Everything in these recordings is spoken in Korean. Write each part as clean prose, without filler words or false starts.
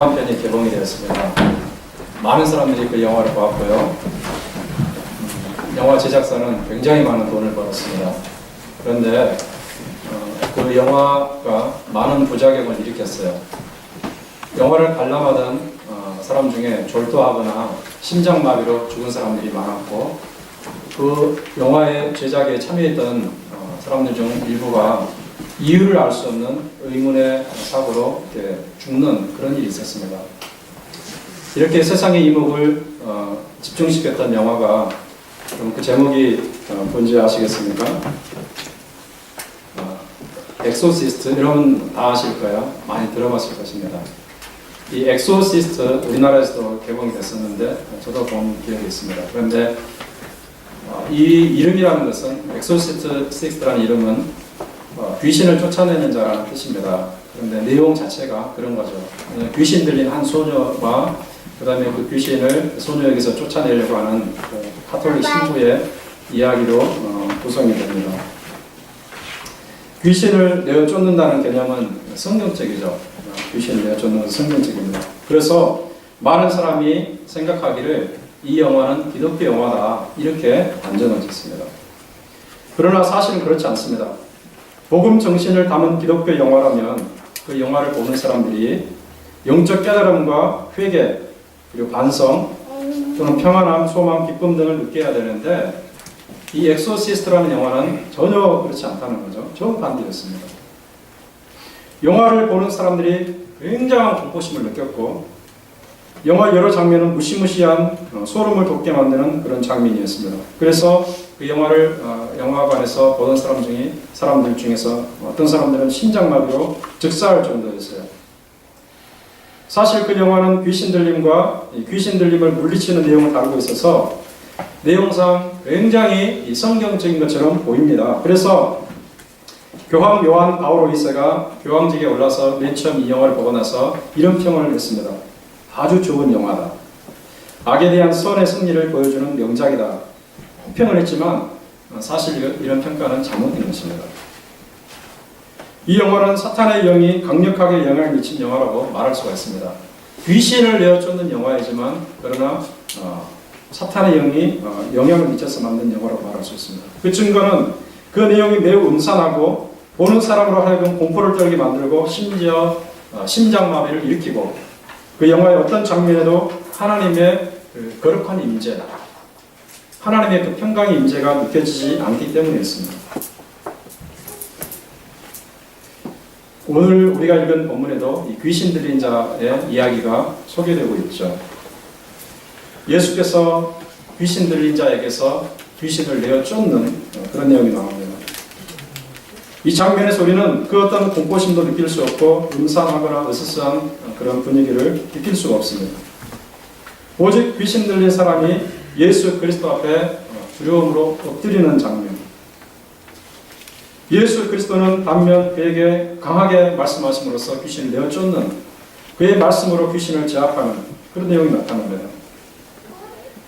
편이 개봉이 되었습니다. 많은 사람들이 그 영화를 보았고요. 영화 제작사는 굉장히 많은 돈을 벌었습니다. 그런데 그 영화가 많은 부작용을 일으켰어요. 영화를 관람하던 사람 중에 졸도하거나 심장마비로 죽은 사람들이 많았고, 그 영화의 제작에 참여했던 사람들 중 일부가 이유를 알 수 없는 의문의 사고로 이렇게 죽는 그런 일이 있었습니다. 이렇게 세상의 이목을 집중시켰던 영화가, 그럼 그 제목이 뭔지 아시겠습니까? 엑소시스트, 여러분 다 아실 거예요. 많이 들어봤을 것입니다. 이 엑소시스트 우리나라에서도 개봉이 됐었는데 저도 본 기억이 있습니다. 그런데 이 이름이라는 것은, 엑소시스트라는 이름은 귀신을 쫓아내는 자라는 뜻입니다. 그런데 내용 자체가 그런 거죠. 귀신 들린 한 소녀와 그 다음에 그 귀신을 소녀에게서 쫓아내려고 하는 그 가톨릭 신부의 이야기로 구성이 됩니다. 귀신을 내어 쫓는다는 개념은 성경적이죠. 귀신을 내어 쫓는 것은 성경적입니다. 그래서 많은 사람이 생각하기를 이 영화는 기독교 영화다, 이렇게 단정을 짓습니다. 그러나 사실은 그렇지 않습니다. 복음 정신을 담은 기독교 영화라면 그 영화를 보는 사람들이 영적 깨달음과 회개, 그리고 반성, 또는 평안함, 소망, 기쁨 등을 느껴야 되는데, 이 엑소시스트라는 영화는 전혀 그렇지 않다는 거죠. 정반대였습니다. 영화를 보는 사람들이 굉장한 공포심을 느꼈고, 영화 여러 장면은 무시무시한 소름을 돋게 만드는 그런 장면이었습니다. 그래서 그 영화를 영화관에서 보던 사람들 중에서 어떤 사람들은 심장마비로 즉사할 정도였어요. 사실 그 영화는 귀신 들림과 귀신 들림을 물리치는 내용을 다루고 있어서 내용상 굉장히 성경적인 것처럼 보입니다. 그래서 교황 요한 바오로 2세가 교황직에 올라서 맨 처음 이 영화를 보고 나서 이런 평을 했습니다. 아주 좋은 영화다. 악에 대한 선의 승리를 보여주는 명작이다. 평을 했지만 사실 이런 평가는 잘못된 것입니다. 이 영화는 사탄의 영이 강력하게 영향을 미친 영화라고 말할 수가 있습니다. 귀신을 내어 쫓는 영화이지만, 그러나 사탄의 영이 영향을 미쳐서 만든 영화라고 말할 수 있습니다. 그 증거는 그 내용이 매우 음산하고 보는 사람으로 하여금 공포를 떨게 만들고, 심지어 심장마비를 일으키고, 그 영화의 어떤 장면에도 하나님의 그 거룩한 임재, 하나님의 그 평강의 임재가 느껴지지 않기 때문이었습니다. 오늘 우리가 읽은 본문에도 이 귀신 들린 자의 이야기가 소개되고 있죠. 예수께서 귀신 들린 자에게서 귀신을 내어 쫓는 그런 내용이 나옵니다. 이 장면에서 우리는 그 어떤 공포심도 느낄 수 없고 음산하거나 으스스한 그런 분위기를 느낄 수가 없습니다. 오직 귀신 들린 사람이 예수 그리스도 앞에 두려움으로 엎드리는 장면. 예수 그리스도는 반면 그에게 강하게 말씀하심으로써 귀신을 내어 쫓는, 그의 말씀으로 귀신을 제압하는 그런 내용이 나타납니다.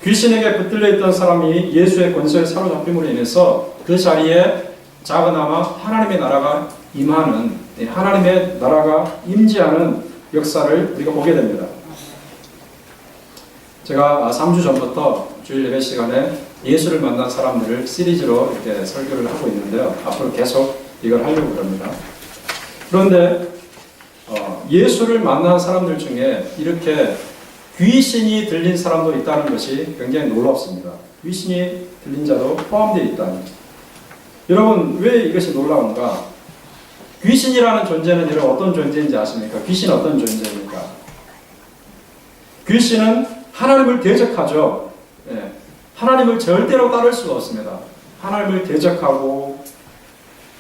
귀신에게 붙들려 있던 사람이 예수의 권세에 사로잡힘으로 인해서 그 자리에 작은아마 하나님의 나라가 임하는, 하나님의 나라가 임재하는 역사를 우리가 보게 됩니다. 제가 3주 전부터 주일 예배 시간에 예수를 만난 사람들을 시리즈로 이렇게 설교를 하고 있는데요. 앞으로 계속 이걸 하려고 합니다. 그런데 예수를 만난 사람들 중에 이렇게 귀신이 들린 사람도 있다는 것이 굉장히 놀랍습니다. 귀신이 들린 자도 포함되어 있다니. 여러분, 왜 이것이 놀라운가? 귀신이라는 존재는 여러분 어떤 존재인지 아십니까? 귀신은 어떤 존재입니까? 귀신은 하나님을 대적하죠. 예. 하나님을 절대로 따를 수가 없습니다. 하나님을 대적하고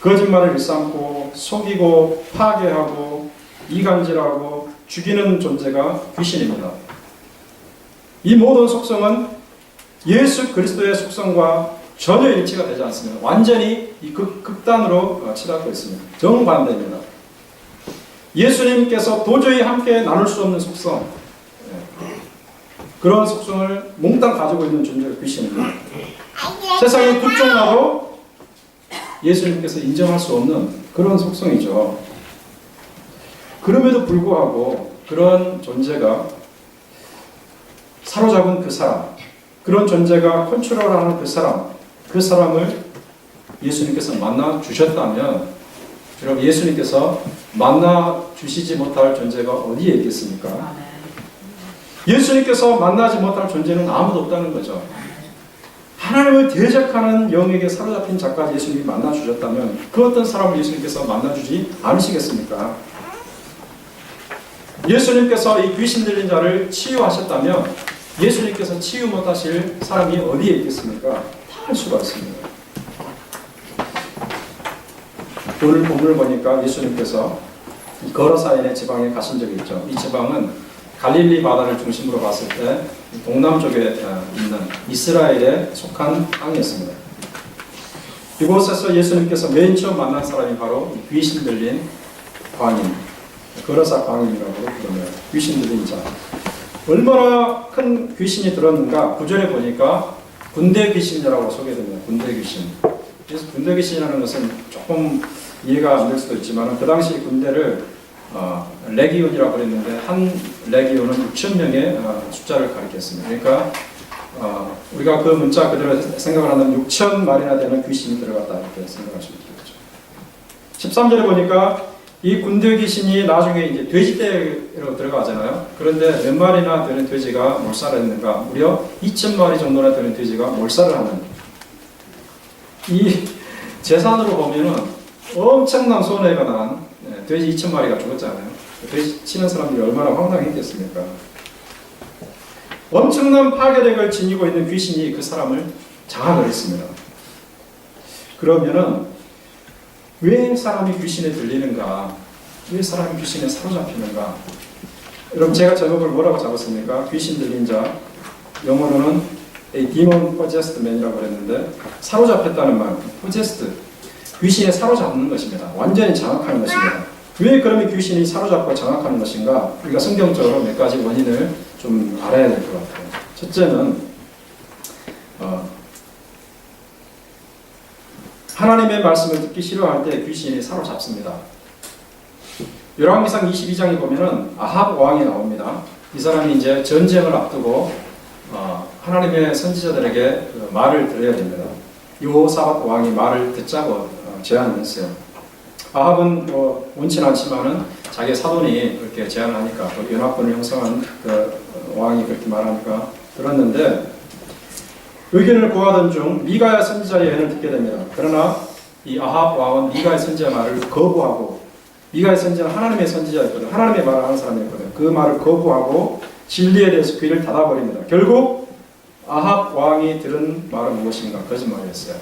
거짓말을 일삼고 속이고 파괴하고 이간질하고 죽이는 존재가 귀신입니다. 이 모든 속성은 예수 그리스도의 속성과 전혀 일치가 되지 않습니다. 완전히 이 극단으로 치닫고 있습니다. 정반대입니다. 예수님께서 도저히 함께 나눌 수 없는 속성, 그런 속성을 몽땅 가지고 있는 존재가 귀신입니다. 세상에 국정나도 예수님께서 인정할 수 없는 그런 속성이죠. 그럼에도 불구하고 그런 존재가 사로잡은 그 사람, 그런 존재가 컨트롤하는 그 사람을 예수님께서 만나 주셨다면, 여러분 예수님께서 만나 주시지 못할 존재가 어디에 있겠습니까? 예수님께서 만나지 못할 존재는 아무도 없다는 거죠. 하나님을 대적하는 영에게 사로잡힌 자까지 예수님이 만나 주셨다면 그 어떤 사람을 예수님께서 만나 주지 않으시겠습니까? 예수님께서 이 귀신 들린 자를 치유하셨다면 예수님께서 치유 못하실 사람이 어디에 있겠습니까? 다 할 수가 있습니다. 오늘 본문을 보니까 예수님께서 거라사인의 지방에 가신 적이 있죠. 이 지방은 갈릴리 바다를 중심으로 봤을 때 동남쪽에 있는 이스라엘에 속한 땅이었습니다. 이곳에서 예수님께서 맨 처음 만난 사람이 바로 귀신 들린 광인, 거라사 광인이라고 부릅니다. 귀신 들린 자. 얼마나 큰 귀신이 들었는가? 구절에 보니까 군대 귀신이라고 소개됩니다. 군대 귀신. 그래서 군대 귀신이라는 것은 조금 이해가 안 될 수도 있지만 그 당시 군대를 레기온이라고 그랬는데 한 레기온은 6,000명의 숫자를 가리켰습니다. 그러니까 우리가 그 문자 그대로 생각을 하면 6,000마리나 되는 귀신이 들어갔다 이렇게 생각하시면 되겠죠. 13절에 보니까 이 군대 귀신이 나중에 이제 돼지떼로 들어가잖아요. 그런데 몇 마리나 되는 돼지가 몰살을 했는가? 무려 2,000마리 정도나 되는 돼지가 몰살을 하는, 이 재산으로 보면은 엄청난 손해가 난 돼지 2,000마리가 죽었잖아요. 돼지 치는 사람들이 얼마나 황당했겠습니까? 엄청난 파괴력을 지니고 있는 귀신이 그 사람을 장악을 했습니다. 그러면은 왜 사람이 귀신에 들리는가? 왜 사람이 귀신에 사로잡히는가? 여러분 제가 제목을 뭐라고 잡았습니까? 귀신 들린 자, 영어로는 A demon possessed man이라고 그랬는데 사로잡혔다는 말, possessed, 귀신에 사로잡는 것입니다. 완전히 장악하는 것입니다. 왜 그러면 귀신이 사로잡고 장악하는 것인가? 우리가 성경적으로 몇 가지 원인을 좀 알아야 될 것 같아요. 첫째는 하나님의 말씀을 듣기 싫어할 때 귀신이 사로잡습니다. 열왕기상 22장에 보면은 아합 왕이 나옵니다. 이 사람이 이제 전쟁을 앞두고 하나님의 선지자들에게 그 말을 들어야 됩니다. 여호사밧 왕이 말을 듣자고 제안을 했어요. 아합은 원치는 않지만은 자기 사돈이 그렇게 제안을 하니까 연합군을 형성한 그 왕이 그렇게 말하니까 들었는데 의견을 구하던 중 미가야 선지자의 예언을 듣게 됩니다. 그러나 이 아합 왕은 미가의 선지자 말을 거부하고, 미가의 선지자는 하나님의 선지자였거든, 하나님의 말을 하는 사람이었거든. 그 말을 거부하고 진리에 대해서 귀를 닫아버립니다. 결국 아합 왕이 들은 말은 무엇인가? 거짓말이었어요.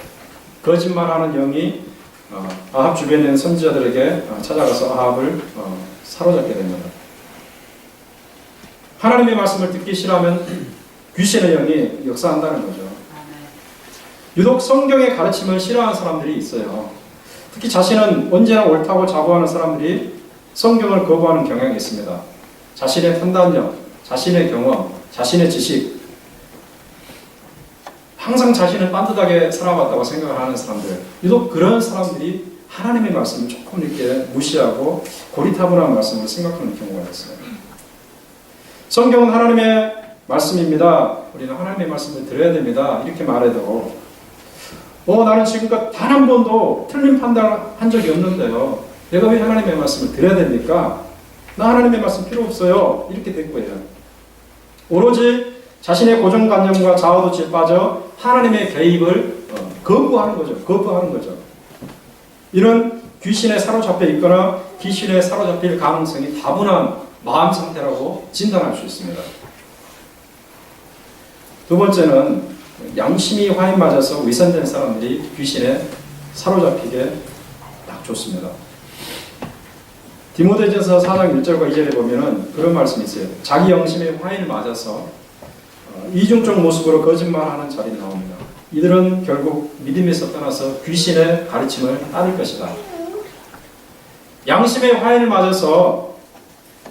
거짓말하는 영이 아합 주변에 있는 선지자들에게 찾아가서 아합을 사로잡게 됩니다. 하나님의 말씀을 듣기 싫어하면 귀신의 영이 역사한다는 거죠. 유독 성경의 가르침을 싫어하는 사람들이 있어요. 특히 자신은 언제나 옳다고 자부하는 사람들이 성경을 거부하는 경향이 있습니다. 자신의 판단력, 자신의 경험, 자신의 지식, 항상 자신을 반듯하게 살아왔다고 생각을 하는 사람들, 유독 그런 사람들이 하나님의 말씀을 조금 이렇게 무시하고 고리타분한 말씀을 생각하는 경우가 있어요. 성경은 하나님의 말씀입니다. 우리는 하나님의 말씀을 들어야 됩니다. 이렇게 말해도 나는 지금껏 단 한 번도 틀린 판단을 한 적이 없는데요. 내가 왜 하나님의 말씀을 들어야 됩니까? 나 하나님의 말씀 필요 없어요. 이렇게 됐고요. 오로지 자신의 고정관념과 좌우도치에 빠져 하나님의 개입을 거부하는 거죠. 이런 귀신에 사로잡혀 있거나 귀신에 사로잡힐 가능성이 다분한 마음 상태라고 진단할 수 있습니다. 두 번째는 양심이 화인 맞아서 위선된 사람들이 귀신에 사로잡히게 딱 좋습니다. 디모데전서 4장 1절과 2절에 보면은 그런 말씀이 있어요. 자기 양심의 화인을 맞아서 이중적 모습으로 거짓말하는 자들이 나옵니다. 이들은 결국 믿음에서 떠나서 귀신의 가르침을 따를 것이다. 양심의 화인을 맞아서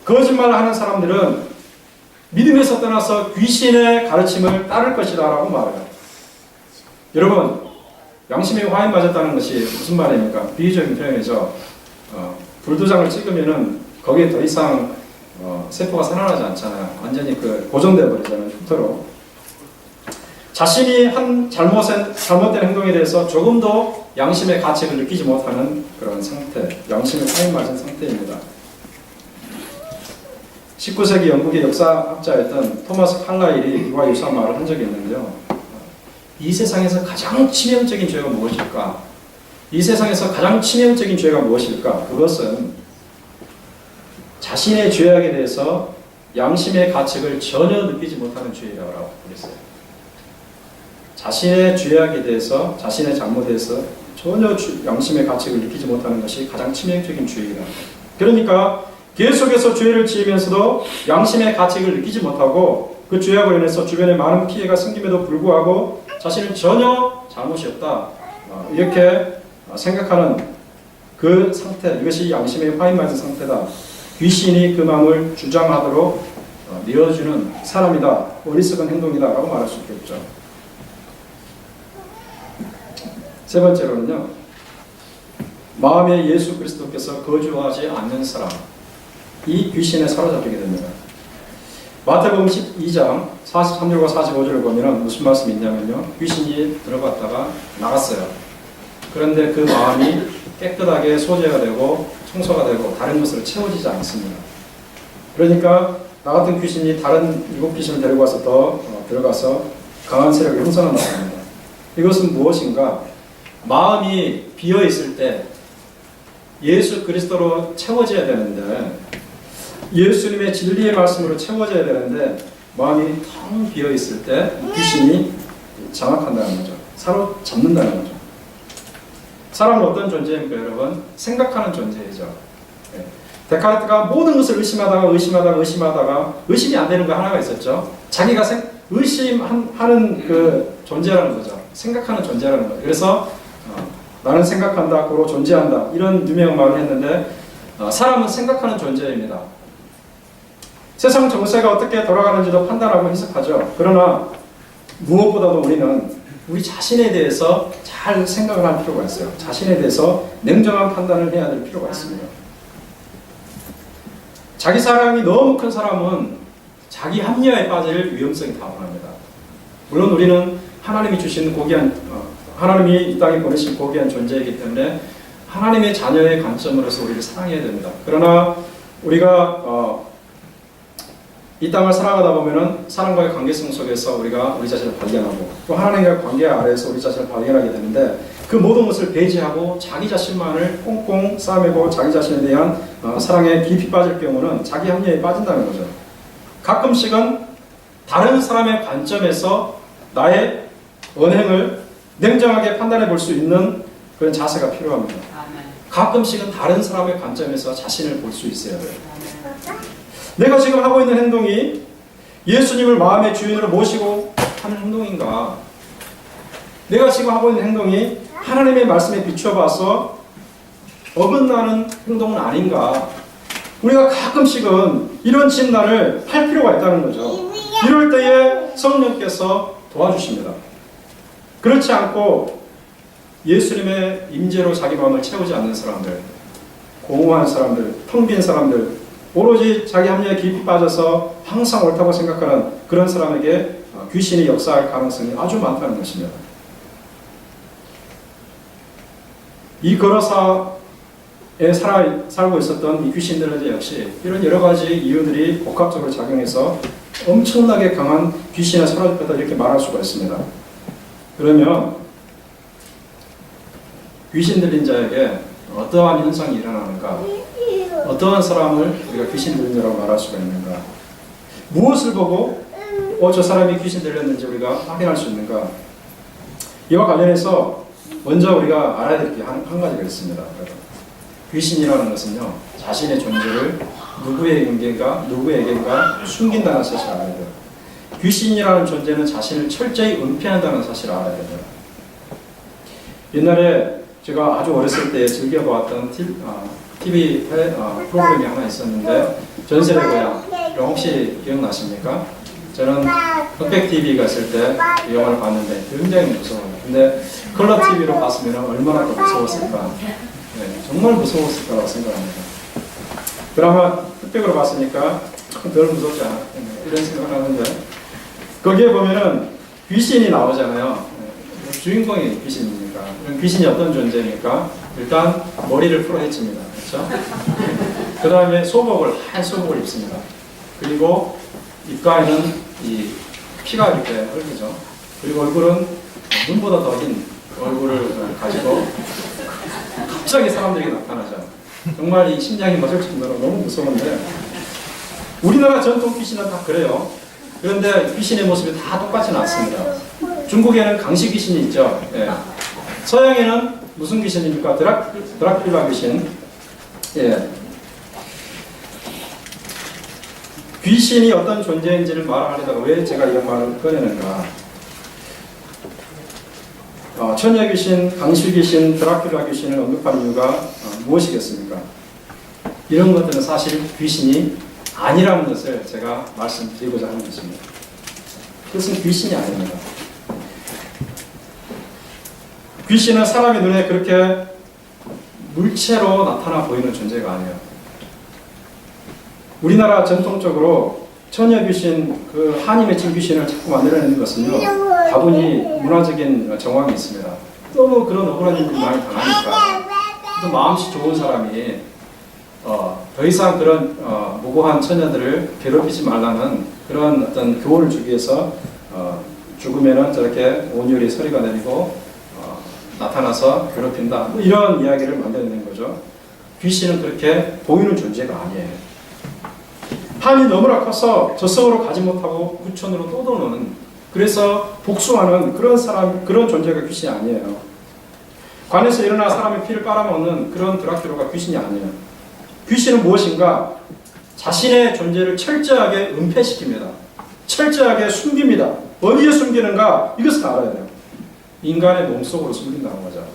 거짓말하는 사람들은 믿음에서 떠나서 귀신의 가르침을 따를 것이다 라고 말해요. 여러분, 양심의 화인 맞았다는 것이 무슨 말입니까? 비유적인 표현이죠. 불도장을 찍으면은 거기에 더 이상 세포가 살아나지 않잖아요. 완전히 고정되어 버리잖아요. 흉터로. 자신이 한 잘못된 행동에 대해서 조금도 양심의 가책을 느끼지 못하는 그런 상태, 양심에 파인 맞은 상태입니다. 19세기 영국의 역사학자였던 토마스 칼라일이 이와 유사한 말을 한 적이 있는데요. 이 세상에서 가장 치명적인 죄가 무엇일까? 이 세상에서 가장 치명적인 죄가 무엇일까? 그것은 자신의 죄악에 대해서 양심의 가책을 전혀 느끼지 못하는 죄라고 그랬어요. 자신의 죄악에 대해서, 자신의 잘못에 대해서 전혀 양심의 가책을 느끼지 못하는 것이 가장 치명적인 죄이다. 그러니까 계속해서 죄를 지으면서도 양심의 가책을 느끼지 못하고 그 죄악으로 인해서 주변에 많은 피해가 생김에도 불구하고 자신은 전혀 잘못이 없다. 이렇게 생각하는 그 상태, 이것이 양심의 파인 맞은 상태다. 귀신이 그 마음을 주장하도록 밀어주는 사람이다. 어리석은 행동이다. 라고 말할 수 있겠죠. 세 번째로는요. 마음에 예수 그리스도께서 거주하지 않는 사람. 이 귀신에 사로잡히게 됩니다. 마태복음 12장 43절과 45절을 보면 무슨 말씀이 있냐면요. 귀신이 들어갔다가 나갔어요. 그런데 그 마음이 깨끗하게 소재가 되고 청소가 되고 다른 것으로 채워지지 않습니다. 그러니까 나 같은 귀신이 다른 일곱 귀신을 데리고 와서 더 들어가서 강한 세력을 형성한다고 합니다. 이것은 무엇인가? 마음이 비어있을 때 예수 그리스도로 채워져야 되는데 예수님의 진리의 말씀으로 채워져야 되는데 마음이 텅 비어있을 때 귀신이 장악한다는 거죠. 사로잡는다는 거죠. 사람은 어떤 존재입니까, 여러분? 생각하는 존재이죠. 데카르트가 모든 것을 의심하다가 의심이 안 되는 거 하나가 있었죠. 자기가 의심하는 그 존재라는 거죠. 생각하는 존재라는 거죠. 그래서 나는 생각한다, 고로 존재한다, 이런 유명한 말을 했는데 사람은 생각하는 존재입니다. 세상 정세가 어떻게 돌아가는지도 판단하고 해석하죠. 그러나 무엇보다도 우리는 우리 자신에 대해서 잘 생각을 할 필요가 있어요. 자신에 대해서 냉정한 판단을 해야 될 필요가 있습니다. 자기 사랑이 너무 큰 사람은 자기 합리화에 빠질 위험성이 다분합니다. 물론 우리는 하나님이 주신 하나님이 이 땅에 보내신 고귀한 존재이기 때문에 하나님의 자녀의 관점으로서 우리를 사랑해야 됩니다. 그러나 우리가 이 땅을 살아가다 보면은 사람과의 관계성 속에서 우리가 우리 자신을 발견하고 또 하나님과의 관계 아래에서 우리 자신을 발견하게 되는데 그 모든 것을 배제하고 자기 자신만을 꽁꽁 싸매고 자기 자신에 대한 사랑에 깊이 빠질 경우는 자기 합리화에 빠진다는 거죠. 가끔씩은 다른 사람의 관점에서 나의 언행을 냉정하게 판단해 볼 수 있는 그런 자세가 필요합니다. 가끔씩은 다른 사람의 관점에서 자신을 볼 수 있어야 돼요. 내가 지금 하고 있는 행동이 예수님을 마음의 주인으로 모시고 하는 행동인가? 내가 지금 하고 있는 행동이 하나님의 말씀에 비춰봐서 어긋나는 행동은 아닌가? 우리가 가끔씩은 이런 진단을 할 필요가 있다는 거죠. 이럴 때에 성령께서 도와주십니다. 그렇지 않고 예수님의 임재로 자기 마음을 채우지 않는 사람들, 공허한 사람들, 텅 빈 사람들, 오로지 자기 합리화에 깊이 빠져서 항상 옳다고 생각하는 그런 사람에게 귀신이 역사할 가능성이 아주 많다는 것입니다. 이 거러사에 살고 있었던 이 귀신들은 역시 이런 여러 가지 이유들이 복합적으로 작용해서 엄청나게 강한 귀신에 사로잡혔다 이렇게 말할 수가 있습니다. 그러면 귀신 들린 자에게 어떠한 현상이 일어나는가? 어떠한 사람을 우리가 귀신 들린 자라고 말할 수가 있는가? 무엇을 보고 저 사람이 귀신 들렸는지 우리가 확인할 수 있는가? 이와 관련해서 먼저 우리가 알아야 될 게 한 가지가 있습니다. 귀신이라는 것은요, 자신의 존재를 누구에게인가 숨긴다는 사실을 알아야 돼요. 귀신이라는 존재는 자신을 철저히 은폐한다는 사실을 알아야 돼요. 옛날에 제가 아주 어렸을 때 즐겨보았던 TV 프로그램이 하나 있었는데, 전설의 고향. 혹시 기억나십니까? 저는 흑백TV가 있을 때 이 영화를 봤는데 굉장히 무서워요. 근데 컬러TV로 봤으면 얼마나 더 무서웠을까. 네, 정말 무서웠을 거라고 생각합니다. 그러면 흑백으로 봤으니까 덜 무섭지 않아. 이런 생각을 하는데 거기에 보면은 귀신이 나오잖아요. 주인공이 귀신이니까. 귀신이 어떤 존재입니까? 일단 머리를 풀어헤칩니다. 그렇죠? 그 다음에 소복을, 하얀 소복을 입습니다. 그리고 입가에는 이 피가 이렇게 흘리죠. 그리고 얼굴은 눈보다 더 흰 얼굴을 가지고 갑자기 사람들에게 나타나죠. 정말 이 심장이 멎을 정도로 너무 무서운데 우리나라 전통 귀신은 다 그래요. 그런데 귀신의 모습이 다 똑같지는 않습니다. 중국에는 강시 귀신이 있죠. 예. 서양에는 무슨 귀신입니까? 드라큘라 귀신. 예. 귀신이 어떤 존재인지를 말하려다가 왜 제가 이런 말을 꺼내는가? 처녀 귀신, 강시 귀신, 드라큘라 귀신을 언급하는 이유가 무엇이겠습니까? 이런 것들은 사실 귀신이 아니라는 것을 제가 말씀드리고자 하는 것입니다. 그것은 귀신이 아닙니다. 귀신은 사람의 눈에 그렇게 물체로 나타나 보이는 존재가 아니에요. 우리나라 전통적으로 처녀 귀신, 그 한이 맺힌 귀신을 자꾸 만들어내는 것은요, 다분히 문화적인 정황이 있습니다. 너무 그런 억울한 일들이 많이 당하니까 또 마음씨 좋은 사람이 더 이상 그런 무고한 처녀들을 괴롭히지 말라는 그런 어떤 교훈을 주기 위해서 죽으면은 저렇게 온유리 소리가 내리고 나타나서 괴롭힌다. 뭐 이런 이야기를 만들어내는 거죠. 귀신은 그렇게 보이는 존재가 아니에요. 한이 너무나 커서 저승으로 가지 못하고 구천으로 떠도는, 그래서 복수하는 그런 사람, 그런 존재가 귀신이 아니에요. 관에서 일어나 사람의 피를 빨아먹는 그런 드라큘라가 귀신이 아니에요. 귀신은 무엇인가? 자신의 존재를 철저하게 은폐시킵니다. 철저하게 숨깁니다. 어디에 숨기는가? 이것을 알아야 돼요. 인간의 몸속으로 숨긴다는 거죠.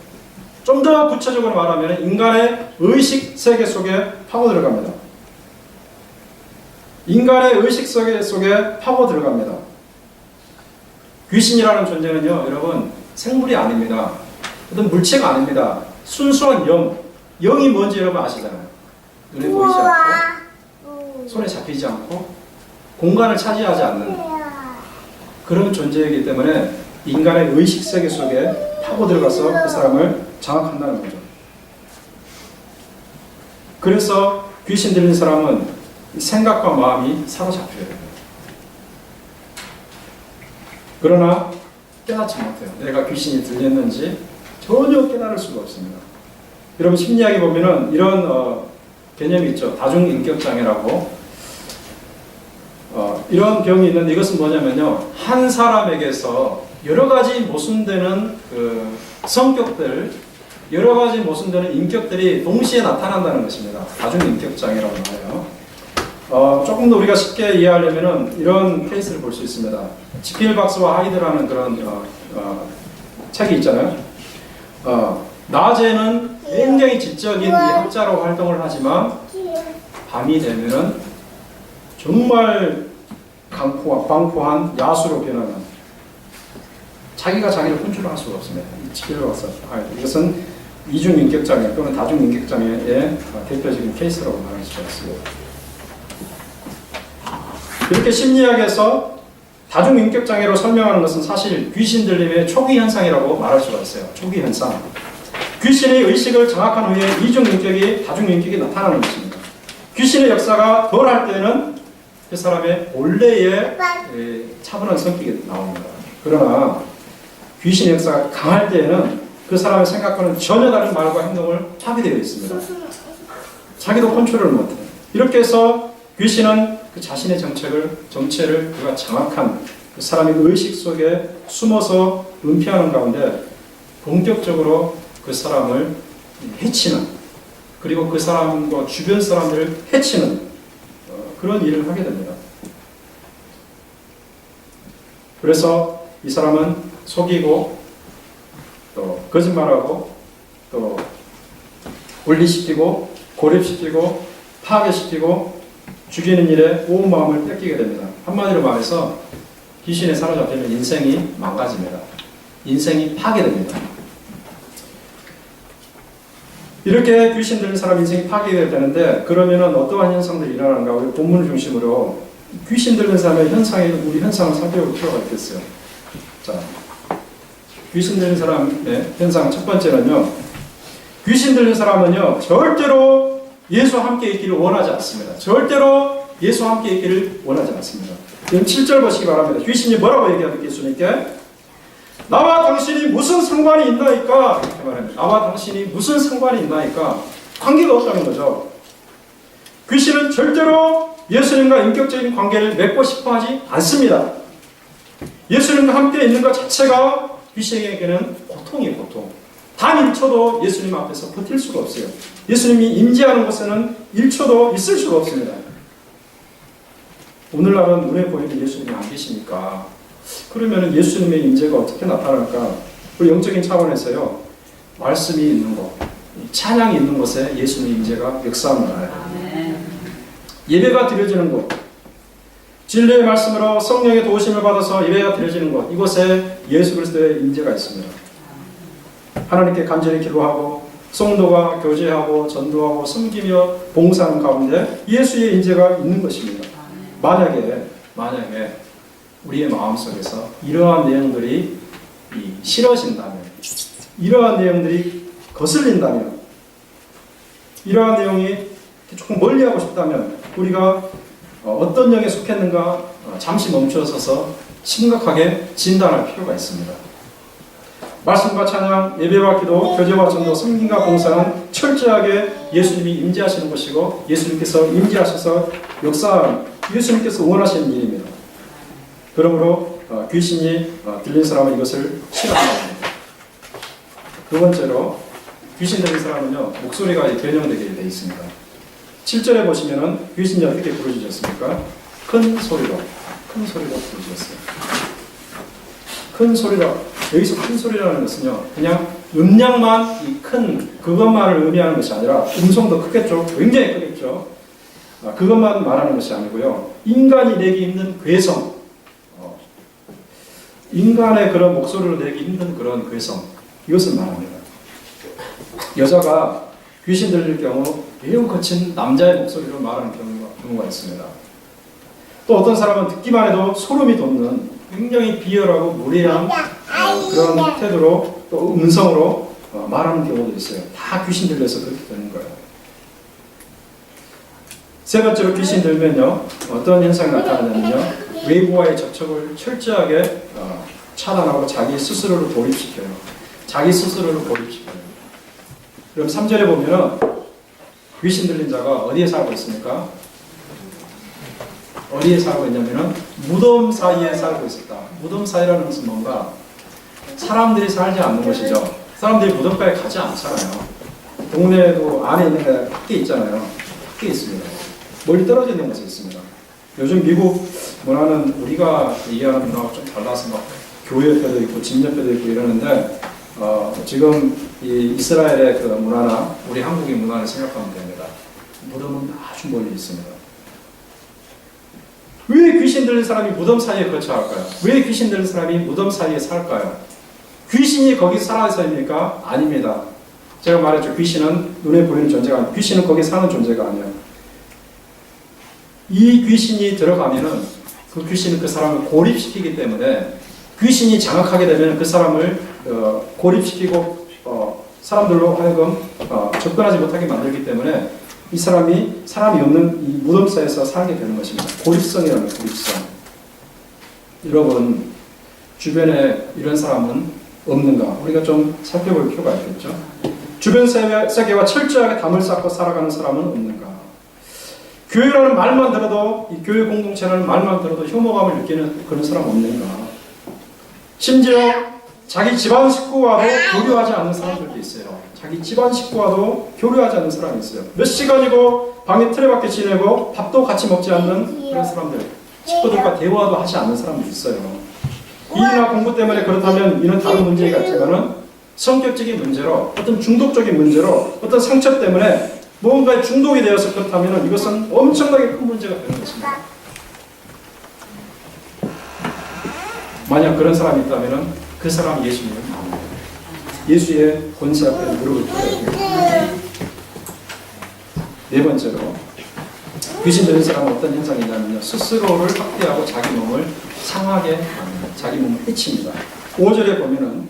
좀 더 구체적으로 말하면 인간의 의식 세계 속에 파고 들어갑니다. 인간의 의식 세계 속에 파고 들어갑니다. 귀신이라는 존재는요, 여러분, 생물이 아닙니다. 어떤 물체가 아닙니다. 순수한 영. 영이 뭔지 여러분 아시잖아요. 눈에 보이지 않고, 손에 잡히지 않고, 공간을 차지하지 않는 그런 존재이기 때문에 인간의 의식 세계 속에 파고 들어가서 그 사람을 장악한다는 거죠. 그래서 귀신 들린 사람은 생각과 마음이 사로잡혀야 돼요. 그러나 깨닫지 못해요. 내가 귀신이 들렸는지 전혀 깨달을 수가 없습니다. 여러분 심리학에 보면은 이런 개념이 있죠. 다중인격장애라고. 이런 병이 있는데 이것은 뭐냐면요. 한 사람에게서 여러 가지 모순되는 그 성격들, 여러 가지 모순되는 인격들이 동시에 나타난다는 것입니다. 다중인격장애라고 하네요. 조금 더 우리가 쉽게 이해하려면은 이런 케이스를 볼 수 있습니다. 지필박스와 하이드라는 그런 책이 있잖아요. 낮에는 굉장히 지적인 이 학자로 활동을 하지만 밤이 되면은 정말 광포한 야수로 변하는, 자기가 자기를 컨트롤할 수가 없습니다. 지필박스, 이것은 이중인격장애 또는 다중인격장애의 대표적인 케이스라고 말할 수가 있습니다. 이렇게 심리학에서 다중인격장애로 설명하는 것은 사실 귀신 들림의 초기 현상이라고 말할 수가 있어요. 초기 현상. 귀신의 의식을 장악한 후에 이중인격이, 다중인격이 나타나는 것입니다. 귀신의 역사가 덜할 때는 그 사람의 본래의 차분한 성격이 나옵니다. 그러나 귀신의 역사가 강할 때에는 그 사람의 생각과는 전혀 다른 말과 행동을 하게 되어 있습니다. 자기도 컨트롤을 못해요. 이렇게 해서 귀신은 그 자신의 정체를 그가 장악한 그 사람의 의식 속에 숨어서 은폐하는 가운데 본격적으로 그 사람을 해치는, 그리고 그 사람과 주변 사람들을 해치는 그런 일을 하게 됩니다. 그래서 이 사람은 속이고 또 거짓말하고 또 분리시키고 고립시키고 파괴시키고 죽이는 일에 온 마음을 뺏기게 됩니다. 한마디로 말해서 귀신에 사로잡히면 인생이 망가집니다. 인생이 파괴됩니다. 이렇게 귀신 들린 사람 인생이 파괴가 되는데 그러면은 어떠한 현상들이 일어나는가? 우리 본문을 중심으로 귀신 들린 사람의 우리 현상을 살펴볼 필요가 있겠어요. 자, 귀신 들린 사람의 현상 첫 번째는요. 귀신 들린 사람은요. 절대로 예수와 함께 있기를 원하지 않습니다. 절대로 예수와 함께 있기를 원하지 않습니다. 그럼 7절 보시기 바랍니다. 귀신이 뭐라고 얘기합니까? 예수님께 나와 당신이 무슨 상관이 있나이까? 이렇게 말합니다. 나와 당신이 무슨 상관이 있나이까? 관계가 없다는 거죠. 귀신은 절대로 예수님과 인격적인 관계를 맺고 싶어 하지 않습니다. 예수님과 함께 있는 것 자체가 귀신에게는 고통이에요, 고통. 단 1초도 예수님 앞에서 버틸 수가 없어요. 예수님이 임재하는 곳에는 1초도 있을 수가 없습니다. 오늘날은 눈에 보이는 예수님이 안 계시니까 그러면 예수님의 임재가 어떻게 나타날까? 우리 영적인 차원에서요. 말씀이 있는 곳, 찬양이 있는 곳에 예수님의 임재가 역사함을 알아야 됩니다. 예배가 드려지는 곳, 진리의 말씀으로 성령의 도우심을 받아서 예배가 드려지는 곳, 이곳에 예수 그리스도의 임재가 있습니다. 하나님께 간절히 기도하고 성도가 교제하고 전도하고 섬기며 봉사하는 가운데 예수의 임재가 있는 것입니다. 만약에 우리의 마음속에서 이러한 내용들이 싫어진다면, 이러한 내용들이 거슬린다면, 이러한 내용이 조금 멀리하고 싶다면 우리가 어떤 영에 속했는가 잠시 멈춰서서 심각하게 진단할 필요가 있습니다. 말씀과 찬양, 예배와 기도, 교제와 전도, 섬김과 봉사는 철저하게 예수님이 임재하시는 것이고 예수님께서 임재하셔서 역사하는 예수님께서 원하시는 일입니다. 그러므로 귀신이 들린 사람은 이것을 싫어합니다. 두 번째로 귀신 들린 사람은요 목소리가 변형되게 되어 있습니다. 7절에 보시면은 귀신이 어떻게 부르짖었습니까? 큰 소리로 부르짖었어요. 큰 소리로. 여기서 큰 소리라는 것은요 그냥 음량만 큰 그것만을 의미하는 것이 아니라 음성도 크겠죠. 굉장히 크겠죠. 그것만 말하는 것이 아니고요 인간이 내기 힘든 괴성, 인간의 그런 목소리로 내기 힘든 그런 괴성, 이것을 말합니다. 여자가 귀신 들릴 경우 매우 거친 남자의 목소리로 말하는 경우가 있습니다. 또 어떤 사람은 듣기만 해도 소름이 돋는 굉장히 비열하고 무례한 그런 태도로 또 음성으로 말하는 경우도 있어요. 다 귀신 들려서 그렇게 되는 거예요. 세 번째로 귀신 들면요 어떤 현상이 나타나냐면요 외부와의 접촉을 철저하게 차단하고 자기 스스로를 고립시켜요. 그럼 3절에 보면은 귀신 들린 자가 어디에 살고 있습니까? 어디에 살고 있냐면은 무덤 사이에 살고 있었다. 무덤 사이라는 것은 뭔가 사람들이 살지 않는 것이죠. 사람들이 무덤가에 가지 않잖아요. 동네에도 안에 있는 데 밖에 있잖아요. 밖에 있습니다. 멀리 떨어져 있는 곳에 있습니다. 요즘 미국 문화는 우리가 이해하는 문화가 좀 달라서 막 교회 옆에도 있고 집 옆에도 있고 이러는데 지금 이 이스라엘의 그 문화나 우리 한국의 문화를 생각하면 됩니다. 무덤은 아주 멀리 있습니다. 왜 귀신 들린 사람이 무덤 사이에 거처할까요? 왜 귀신 들린 사람이 무덤 사이에 살까요? 귀신이 거기 살아서입니까? 아닙니다. 제가 말했죠. 귀신은 눈에 보이는 존재가 아니에요. 귀신은 거기 사는 존재가 아니에요. 이 귀신이 들어가면은 그 귀신은 그 사람을 고립시키기 때문에 귀신이 장악하게 되면 그 사람을 고립시키고 사람들로 하여금 접근하지 못하게 만들기 때문에 이 사람이 없는 이 무덤 사이에서 살게 되는 것입니다. 고립성이라는 고립성. 여러분 주변에 이런 사람은 없는가? 우리가 좀 살펴볼 필요가 있겠죠. 주변 세계와 철저하게 담을 쌓고 살아가는 사람은 없는가? 교회라는 말만 들어도 이 교회 공동체라는 말만 들어도 혐오감을 느끼는 그런 사람 없는가? 심지어 자기 집안 식구와도 교류하지 않는 사람들도 있어요. 자기 집안 식구와도 교류하지 않는 사람이 있어요. 몇 시간이고 방에 틀에박혀 지내고 밥도 같이 먹지 않는 그런 사람들, 식구들과 대화도 하지 않는 사람도 있어요. 일이나 공부 때문에 그렇다면 이는 다른 문제가 있지만은 성격적인 문제로, 어떤 중독적인 문제로, 어떤 상처 때문에 뭔가에 중독이 되어서 그렇다면 이것은 엄청나게 큰 문제가 되는 것입니다. 만약 그런 사람이 있다면 그 사람이 예수님을 만납니다. 예수의 권세 앞에 무릎을 꿇어야 됩니다. 네 번째로 귀신 들린 사람은 어떤 현상이냐면요. 스스로를 학대하고 자기 몸을 상하게 합니다. 자기 몸을 해칩니다. 5절에 보면은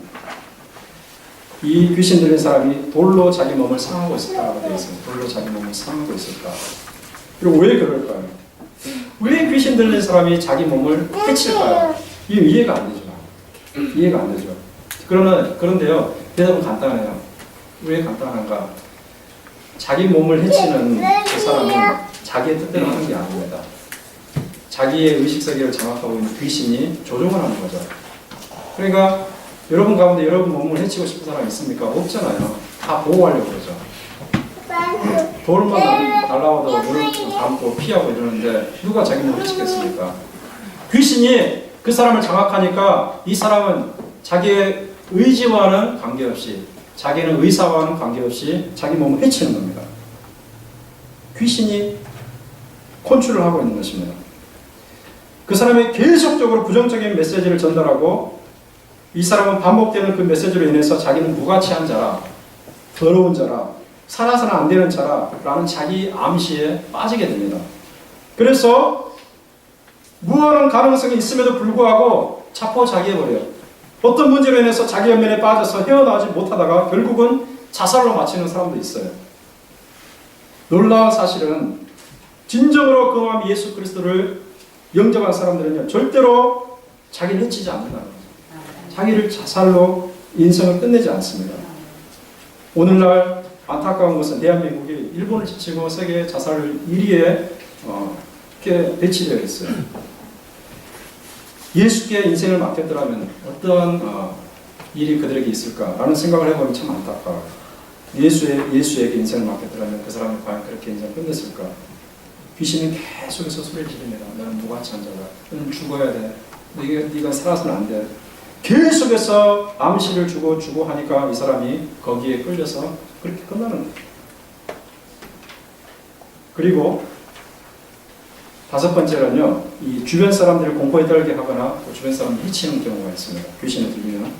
이 귀신 들린 사람이 돌로 자기 몸을 상하고 있었다고 되어 있습니다. 돌로 자기 몸을 상하고 있었다. 그리고 왜 그럴까요? 왜 귀신 들린 사람이 자기 몸을 해칠까요? 이게 이해가 안 되죠. 이해가 안 되죠. 그런데요, 대답은 간단해요. 왜 간단한가? 자기 몸을 해치는 그 사람은 자기의 뜻대로 하는 게 아닙니다. 자기의 의식세계를 장악하고 있는 귀신이 조종을 하는 거죠. 그러니까 여러분 가운데 여러분 몸을 해치고 싶은 사람 있습니까? 없잖아요. 다 보호하려고 그러죠. 돌만 날라와도 눈을 감고 피하고 이러는데 누가 자기 몸을 해치겠습니까? 귀신이 그 사람을 장악하니까 이 사람은 자기의 의지와는 관계없이, 자기는 의사와는 관계없이 자기 몸을 해치는 겁니다. 귀신이 컨트롤을 하고 있는 것입니다. 그 사람이 계속적으로 부정적인 메시지를 전달하고 이 사람은 반복되는 그 메시지로 인해서 자기는 무가치한 자라, 더러운 자라, 살아서는 안 되는 자라 라는 자기 암시에 빠지게 됩니다. 그래서 무한한 가능성이 있음에도 불구하고 자포자기해버려요. 어떤 문제로 인해서 자기 연면에 빠져서 헤어나오지 못하다가 결국은 자살로 마치는 사람도 있어요. 놀라운 사실은 진정으로 그 마음 예수 그리스도를 영접한 사람들은요, 절대로 자기를 해치지 않는다는 거죠. 자기를 자살로 인생을 끝내지 않습니다. 오늘날 안타까운 것은 대한민국이 일본을 제치고 세계 자살 1위에 이렇게 배치되어 있어요. 예수께 인생을 맡겼더라면 어떠한 일이 그들에게 있을까라는 생각을 해보면 참 안타까워요. 예수에게 인생을 맡겼더라면 그 사람이 과연 그렇게 인생을 끝냈을까? 귀신은 계속해서 소리를 지릅니다. 너는 무가치한 자다. 너는 죽어야 돼. 네가 살아서는 안 돼. 계속해서 암시를 주고 하니까 이 사람이 거기에 끌려서 그렇게 끝나는 거예요. 그리고 다섯 번째는요, 이 주변 사람들을 공포에 떨게 하거나 또 주변 사람을 해치는 경우가 있습니다. 귀신에 들리면.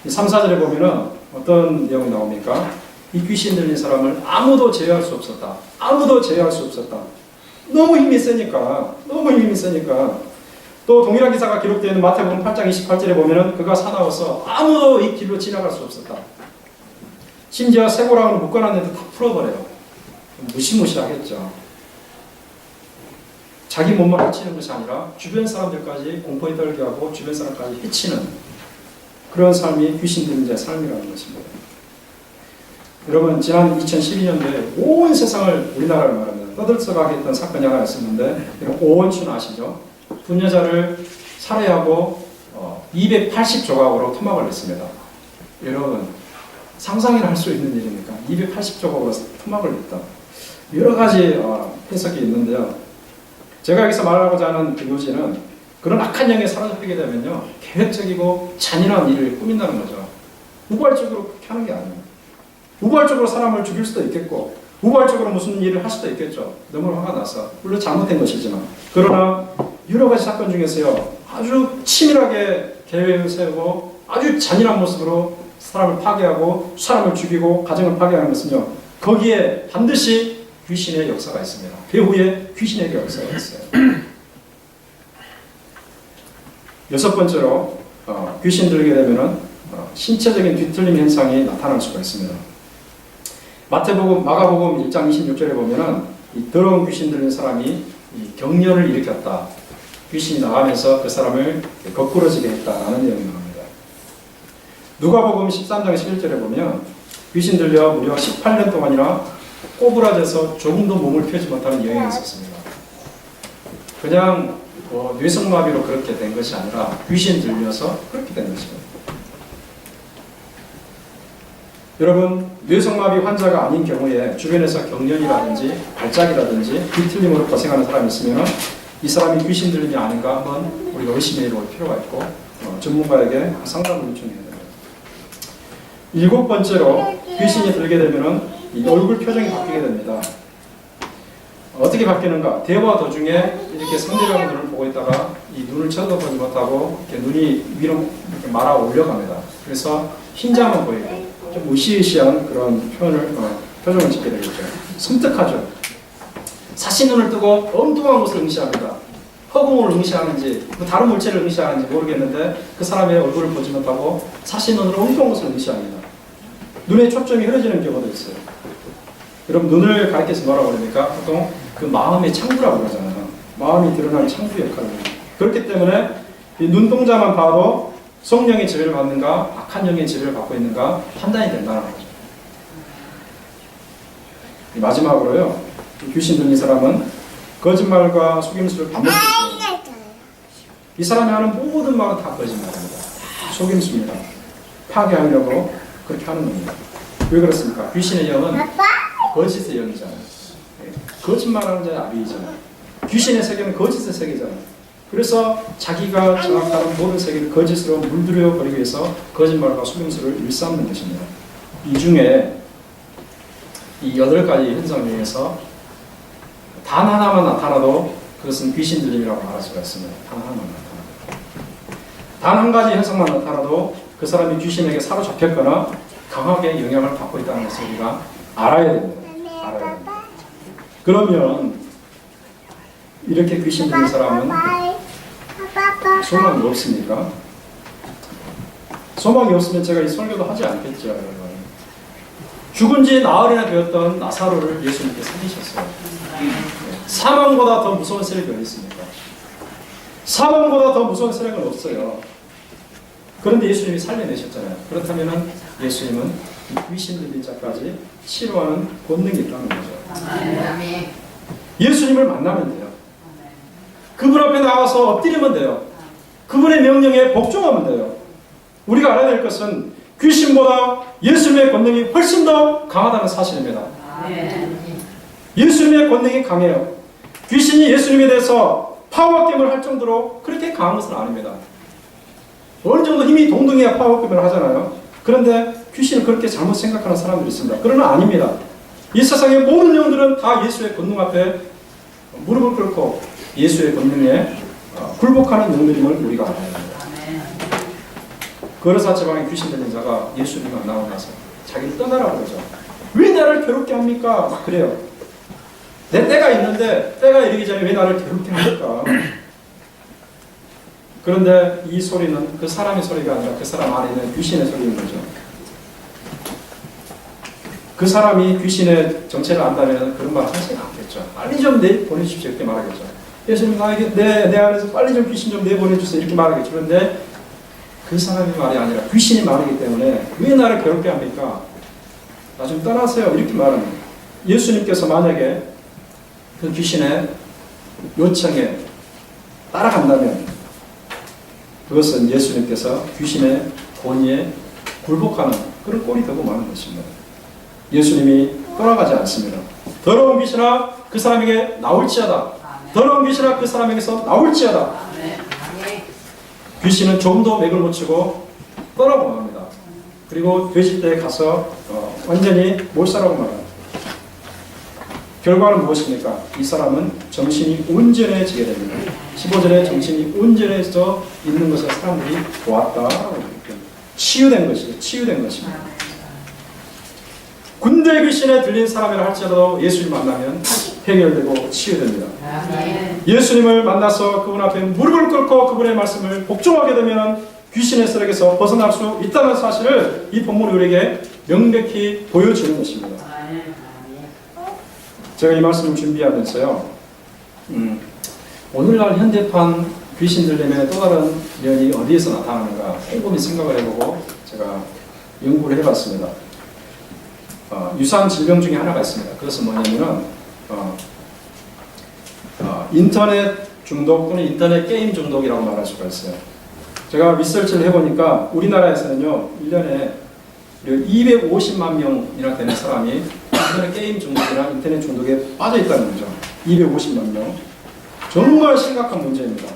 이 3, 4절에 보면은 어떤 내용이 나옵니까? 이 귀신 들린 사람을 아무도 제어할 수 없었다. 아무도 제어할 수 없었다. 너무 힘이 세니까. 또 동일한 기사가 기록되어 있는 마태복음 8장 28절에 보면은 그가 사나워서 아무도 이 길로 지나갈 수 없었다. 심지어 쇠고랑으로 묶어놨는데 다 풀어버려요. 무시무시하겠죠. 자기 몸만 해치는 것이 아니라 주변 사람들까지 공포에 떨게 하고 주변 사람까지 해치는 그런 삶이 귀신 들린 자의 삶이라는 것입니다. 여러분, 지난 2012년도에 온 세상을, 우리나라를 말합니다, 떠들썩하게 했던 사건이 하나 있었는데, 오원춘 아시죠? 분여자를 살해하고 280조각으로 토막을 냈습니다. 여러분, 상상이나 할 수 있는 일입니까? 280조각으로 토막을 냈다. 여러 가지 해석이 있는데요. 제가 여기서 말하고자 하는 그 요지는 그런 악한 영에 사로잡히게 되면요, 계획적이고 잔인한 일을 꾸민다는 거죠. 우발적으로 그렇게 하는 게 아니에요. 우발적으로 사람을 죽일 수도 있겠고, 우발적으로 무슨 일을 할 수도 있겠죠. 너무 화가 나서. 물론 잘못된 것이지만. 그러나 여러 가지 사건 중에서요, 아주 치밀하게 계획을 세우고 아주 잔인한 모습으로 사람을 파괴하고 사람을 죽이고 가정을 파괴하는 것은요, 거기에 반드시 귀신의 역사가 있습니다. 배후에 귀신의 역사가 있어요. 여섯 번째로 귀신 들게 되면은 신체적인 뒤틀림 현상이 나타날 수가 있습니다. 마가복음 1장 26절에 보면은 이 더러운 귀신 들린 사람이 이 경련을 일으켰다. 귀신이 나가면서 그 사람을 거꾸러지게 했다라는 내용이 나옵니다. 누가복음 13장 11절에 보면 귀신 들려 무려 18년 동안이나 꼬부라져서 조금도 몸을 펴지 못하는 여인이 있었습니다. 그냥 뇌성마비로 그렇게 된 것이 아니라 귀신 들려서 그렇게 된 것입니다. 여러분, 뇌성마비 환자가 아닌 경우에 주변에서 경련이라든지 발작이라든지 뒤틀림으로 고생하는 사람이 있으면 이 사람이 귀신 들림이 아닌가 한번 우리가 의심해 볼 필요가 있고 전문가에게 상담을 요청해야 됩니다. 일곱 번째로 귀신이 들게 되면 이 얼굴 표정이 바뀌게 됩니다. 어떻게 바뀌는가? 대화 도중에 이렇게 상대방의 눈을 보고 있다가 이 눈을 쳐다보지 못하고 이렇게 눈이 위로 이렇게 말아 올려갑니다. 그래서 흰자만 보이고 좀 으시으시한 그런 표정을 짓게 되겠죠. 섬뜩하죠. 사신 눈을 뜨고 엉뚱한 것을 응시합니다. 허공을 응시하는지 다른 물체를 응시하는지 모르겠는데 그 사람의 얼굴을 보지 못하고 사신 눈으로 엉뚱한 것을 응시합니다. 눈에 초점이 흐려지는 경우도 있어요. 여러분 눈을 가리켜서 뭐라고 그럽니까? 보통 그 마음의 창구라고 그러잖아요. 마음이 드러나는 창구 역할을 합니다. 그렇기 때문에 이 눈동자만 봐도 성령의 지배를 받는가 악한 영의 지배를 받고 있는가 판단이 된다는 거죠. 마지막으로요. 귀신 들린 사람은 거짓말과 속임수를 반복해요. 이 사람이 하는 모든 말은 다 거짓말입니다. 다 속임수입니다. 파괴하려고 그렇게 하는 겁니다. 왜 그렇습니까? 귀신의 영은 거짓의 영이잖아요. 거짓말하는 자의 아비이잖아요. 귀신의 세계는 거짓의 세계잖아요. 그래서 자기가 장악하는 모든 세계를 거짓으로 물들여 버리기 위해서 거짓말과 속임수를 일삼는 것입니다. 이 중에 이 8가지 현상 중에서 단 하나만 나타나도 그것은 귀신 들림이라고 말할 수가 있습니다. 단 하나만 나타나도. 단 한 가지 현상만 나타나도 그 사람이 귀신에게 사로잡혔거나 강하게 영향을 받고 있다는 것을 우리가 알아야 됩니다. 알아야 됩니다. 그러면 이렇게 귀신 들린 사람은 소망이 없습니까? 소망이 없으면 제가 이 설교도 하지 않겠죠, 여러분. 죽은 지 나흘이나 되었던 나사로를 예수님께 살리셨어요. 사망보다 더 무서운 세력이 어디 있습니까? 사망보다 더 무서운 세력은 없어요. 그런데 예수님이 살려내셨잖아요. 그렇다면 예수님은 귀신 들린 자까지 치료하는 권능이 있다는 거죠. 예수님을 만나면 돼요. 그분 앞에 나가서 엎드리면 돼요. 그분의 명령에 복종하면 돼요. 우리가 알아야 될 것은 귀신보다 예수님의 권능이 훨씬 더 강하다는 사실입니다. 예수님의 권능이 강해요. 귀신이 예수님에 대해서 파워게임을 할 정도로 그렇게 강한 것은 아닙니다. 어느 정도 힘이 동등해야 파워게임을 하잖아요. 그런데 귀신은 그렇게 잘못 생각하는 사람들이 있습니다. 그러나 아닙니다. 이 세상의 모든 영들은 다 예수의 권능 앞에 무릎을 꿇고 예수의 권능에 굴복하는 영들임을 우리가 알아야 합니다. 거르사 지방의 귀신 들린 자가 예수님을 만나고 나서 자기를 떠나라고 그러죠. 왜 나를 괴롭게 합니까? 막 그래요. 내 때가 있는데 때가 이르기 전에 왜 나를 괴롭게 합니까? 그런데 이 소리는 그 사람의 소리가 아니라 그 사람 안에 있는 귀신의 소리인 거죠. 그 사람이 귀신의 정체를 안다면 그런 말 하지 않겠죠. 빨리 좀 내보내주십시오. 이렇게 말하겠죠. 예수님 나에게 내 안에서 빨리 좀 귀신 좀 내보내주세요. 이렇게 말하겠죠. 그런데 그 사람의 말이 아니라 귀신이 말이기 때문에 왜 나를 괴롭게 합니까? 나 좀 떠나세요. 이렇게 말합니다. 예수님께서 만약에 그 귀신의 요청에 따라간다면 그것은 예수님께서 귀신의 권위에 굴복하는 그런 꼴이 되고 마는 것입니다. 예수님이 떠나가지 않습니다. 더러운 귀신아 그 사람에게 나올지어다. 더러운 귀신아 그 사람에게서 나올지어다. 귀신은 좀 더 맥을 못 치고 떠나고 합니다. 그리고 돼지떼에 가서 완전히 몰살하고 말합니다. 결과는 무엇입니까? 이 사람은 정신이 온전해지게 됩니다. 15절에 정신이 온전해져 있는 것을 사람들이 보았다. 치유된 것이죠. 치유된 것입니다. 군대 귀신에 들린 사람이라 할지라도 예수님 만나면 해결되고 치유됩니다. 예수님을 만나서 그분 앞에 무릎을 꿇고 그분의 말씀을 복종하게 되면 귀신의 세력에서 벗어날 수 있다는 사실을 이 본문이 우리에게 명백히 보여주는 것입니다. 제가 이 말씀을 준비하면서요. 오늘날 현대판 귀신 들림의 또 다른 면이 어디에서 나타나는가 꼼꼼히 생각을 해보고 제가 연구를 해봤습니다. 유사한 질병 중에 하나가 있습니다. 그것은 뭐냐면은 인터넷 중독 또는 인터넷 게임 중독이라고 말할 수가 있어요. 제가 리서치를 해보니까 우리나라에서는요 1년에 250만 명이나 되는 사람이 인터넷 게임 중독이나 인터넷 중독에 빠져 있다는 거죠. 250만 명. 정말 심각한 문제입니다.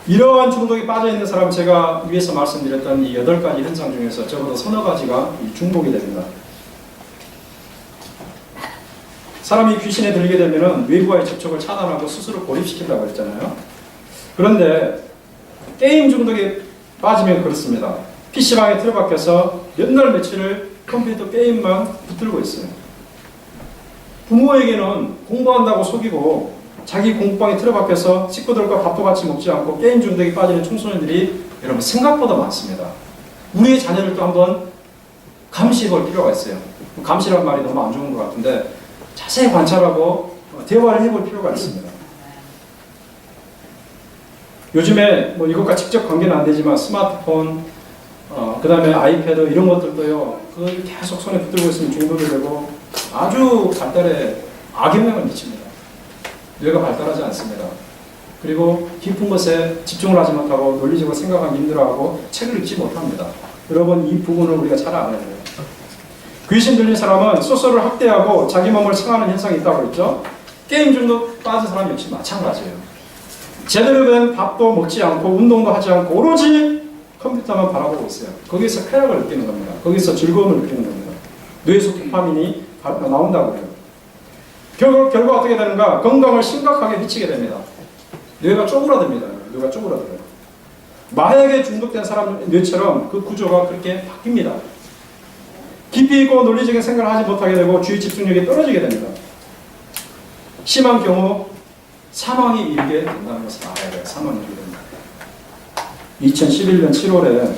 이러한 중독에 빠져있는 사람은 제가 위에서 말씀드렸던 이 8가지 현상 중에서 적어도 서너 가지가 중복이 됩니다. 사람이 귀신에 들리게 되면 외부와의 접촉을 차단하고 스스로 고립시킨다고 했잖아요. 그런데 게임 중독에 빠지면 그렇습니다. PC방에 틀어박혀서 몇 날 며칠을 컴퓨터 게임만 붙들고 있어요. 부모에게는 공부한다고 속이고 자기 공부방에 틀어박혀서 식구들과 밥도 같이 먹지 않고 게임 중독에 빠지는 청소년들이 여러분 생각보다 많습니다. 우리의 자녀를 또 한번 감시해 볼 필요가 있어요. 감시란 말이 너무 안 좋은 것 같은데 자세히 관찰하고 대화를 해볼 필요가 있습니다. 요즘에 뭐 이것과 직접 관계는 안 되지만 스마트폰, 그 다음에 아이패드 이런 것들도요, 그걸 계속 손에 붙들고 있으면 중독이 되고 아주 발달에 악영향을 미칩니다. 뇌가 발달하지 않습니다. 그리고 깊은 것에 집중을 하지 못하고 논리적으로 생각하기 힘들어하고 책을 읽지 못합니다. 여러분 이 부분을 우리가 잘 알아야 돼요. 귀신 들린 사람은 스스로를 학대하고 자기 몸을 상하는 현상이 있다고 했죠. 게임 중독 빠진 사람 역시 마찬가지예요. 제대로 된 밥도 먹지 않고 운동도 하지 않고 오로지 컴퓨터만 바라보고 있어요. 거기서 쾌락을 느끼는 겁니다. 거기서 즐거움을 느끼는 겁니다. 뇌에서 도파민이 나온다고 해요. 결과 어떻게 되는가? 건강을 심각하게 미치게 됩니다. 뇌가 쪼그라듭니다. 뇌가 쪼그라들어요. 마약에 중독된 사람 뇌처럼 그 구조가 그렇게 바뀝니다. 깊이 있고 논리적인 생각을 하지 못하게 되고 주의 집중력이 떨어지게 됩니다. 심한 경우 사망에 이르게 된다는 것을 알아야 돼요. 사망에 이르게 됩니다. 2011년 7월에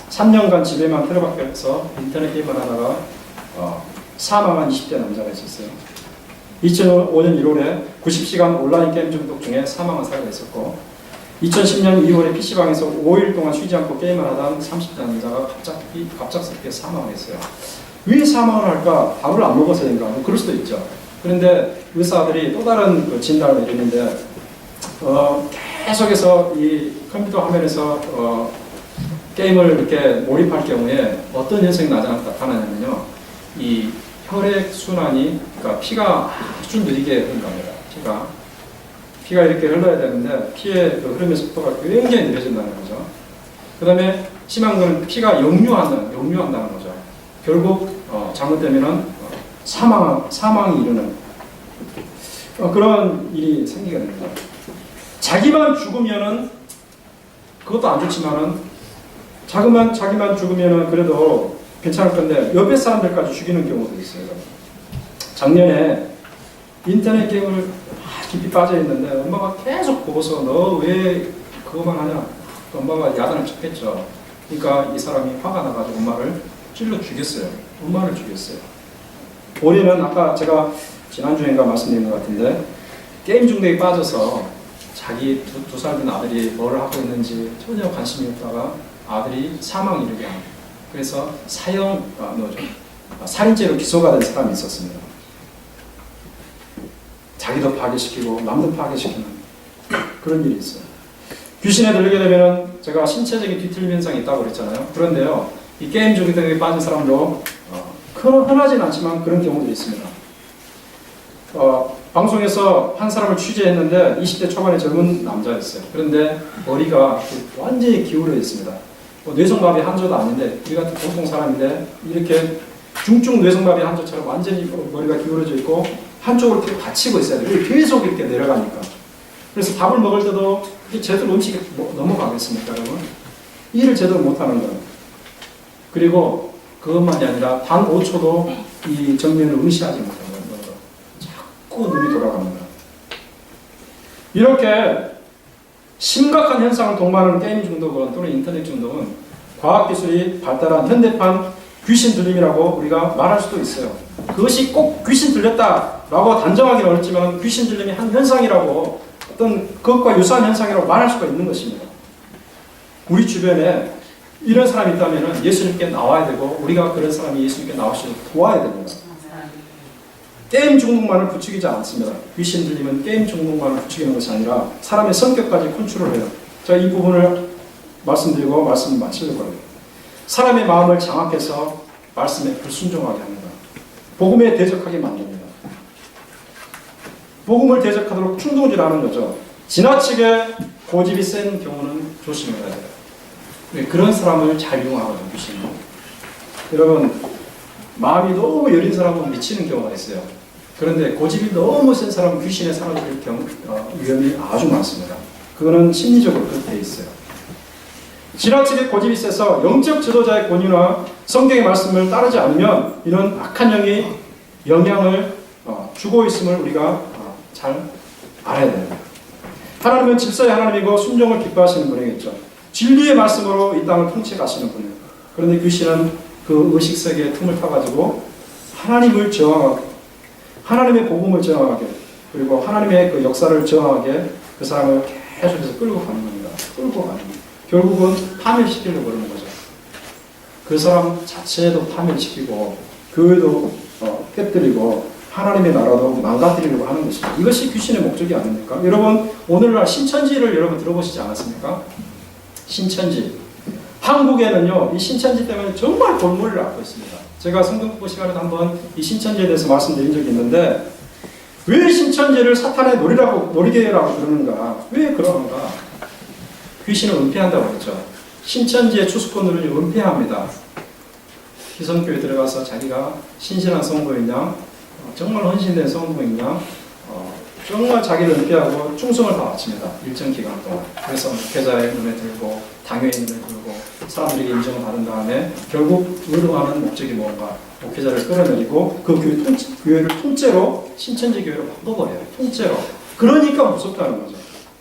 3년간 집에만 틀어박혀서 인터넷 게임을 하다가 사망한 20대 남자가 있었어요. 2005년 1월에 90시간 온라인 게임 중독 중에 사망한 사례가 있었고 2010년 2월에 PC방에서 5일 동안 쉬지 않고 게임을 하던 30대 남자가 갑작스럽게 사망했어요. 왜 사망을 할까? 밥을 안 먹어서인가? 뭐 그럴 수도 있죠. 그런데 의사들이 또 다른 그 진단을 내리는데 계속해서 이 컴퓨터 화면에서 게임을 이렇게 몰입할 경우에 어떤 현상이 나타나냐면요. 이 혈액 순환이, 그러니까 피가 아주 느리게 흘러갑니다. 피가 이렇게 흘러야 되는데 피의 그 흐름의 속도가 굉장히 느려진다는 거죠. 그 다음에 심한 거는 피가 역류한다는 거죠. 결국 잘못되면은 사망이 이르는 그런 일이 생기게 됩니다. 자기만 죽으면은 그것도 안 좋지만은 자기만 죽으면은 그래도 괜찮을 건데 옆에 사람들까지 죽이는 경우도 있어요. 작년에 인터넷 게임을 깊이 빠져 있는데 엄마가 계속 보고서 너 왜 그거만 하냐? 엄마가 야단을 쳤겠죠. 그러니까 이 사람이 화가 나가지고 엄마를 찔러 죽였어요. 엄마를 죽였어요. 올해는 아까 제가 지난주인가 말씀드린 것 같은데 게임 중독에 빠져서 자기 두 살 된 아들이 뭘 하고 있는지 전혀 관심이 없다가 아들이 사망 이르게 합니다. 그래서 살인죄로 기소가 된 사람이 있었습니다. 자기도 파괴시키고 남도 파괴시키는 그런 일이 있어요. 귀신에 들리게 되면 제가 신체적인 뒤틀림 현상이 있다고 그랬잖아요. 그런데요, 이 게임 중독에 빠진 사람도 흔하진 않지만 그런 경우도 있습니다. 방송에서 한 사람을 취재했는데 20대 초반의 젊은 남자였어요. 그런데 머리가 완전히 기울어 있습니다. 뇌성마비 한조도 아닌데 우리 같은 보통 사람인데 이렇게 중증 뇌성마비 한조처럼 완전히 머리가 기울어져 있고 한쪽으로 이렇게 받치고 있어야 돼요. 계속 이렇게 내려가니까. 그래서 밥을 먹을 때도 제대로 음식이 넘어가겠습니까, 여러분? 일을 제대로 못하는 거예요. 그리고 그것만이 아니라 단 5초도 이 정면을 응시하지 못하는 거예요. 자꾸 눈이 돌아갑니다. 이렇게 심각한 현상을 동반하는 게임 중독은 또는 인터넷 중독은 과학기술이 발달한 현대판 귀신 들림이라고 우리가 말할 수도 있어요. 그것이 꼭 귀신 들렸다라고 단정하기는 어렵지만 귀신 들림이 한 현상이라고 어떤 그것과 유사한 현상이라고 말할 수가 있는 것입니다. 우리 주변에 이런 사람이 있다면 예수님께 나와야 되고 우리가 그런 사람이 예수님께 나오시도록 도와야 됩니다. 게임 중독만을 부추기지 않습니다. 귀신 들리면 게임 중독만을 부추기는 것이 아니라 사람의 성격까지 컨트롤해요. 제가 이 부분을 말씀드리고 말씀을 마치려고 합니다. 사람의 마음을 장악해서 말씀에 불순종하게 합니다. 복음에 대적하게 만듭니다. 복음을 대적하도록 충동질하는 거죠. 지나치게 고집이 센 경우는 조심해야 돼요. 그런 사람을 잘 이용하거든요, 귀신이. 여러분, 마음이 너무 여린 사람은 미치는 경우가 있어요. 그런데 고집이 너무 센 사람은 귀신에 사로잡힐 위험이 아주 많습니다. 그거는 심리적으로 그렇게 돼 있어요. 지나치게 고집이 세서 영적 지도자의 권위나 성경의 말씀을 따르지 않으면 이런 악한 영이 영향을 주고 있음을 우리가 잘 알아야 됩니다. 하나님은 질서의 하나님이고 순종을 기뻐하시는 분이겠죠. 진리의 말씀으로 이 땅을 통치 가시는 분이에요. 그런데 귀신은 그 의식 세계의 틈을 타가지고 하나님을 저항하게, 하나님의 복음을 저항하게, 그리고 하나님의 그 역사를 저항하게 그 사람을 계속해서 끌고 가는 겁니다. 끌고 가는 겁니다. 결국은 파멸시키려고 그러는 거죠. 그 사람 자체도 파멸시키고 교회도 깨뜨리고 하나님의 나라도 망가뜨리려고 하는 것입니다. 이것이 귀신의 목적이 아닙니까? 여러분 오늘날 신천지를 여러분 들어보시지 않았습니까? 신천지. 한국에는요 이 신천지 때문에 정말 골머리를 앓고 있습니다. 제가 성경 공부 시간에 한번 이 신천지에 대해서 말씀드린 적이 있는데 왜 신천지를 사탄의 놀이개라고 그러는가? 왜 그러는가? 귀신을 은폐한다고 했죠. 신천지의 추수꾼들은 은폐합니다. 기성교회 들어가서 자기가 신실한 성도인 양, 정말 헌신된 성도인 양, 정말 자기를 은폐하고 충성을 다 바칩니다. 일정 기간 동안. 그래서 목회자의 눈에 들고 당회의 눈에 들고 사람들에게 인정을 받은 다음에 결국 의도하는 목적이 뭔가? 목회자를 끌어내리고 그 교회를 통째로 신천지 교회로 바꿔버려요. 통째로. 그러니까 무섭다는 거죠.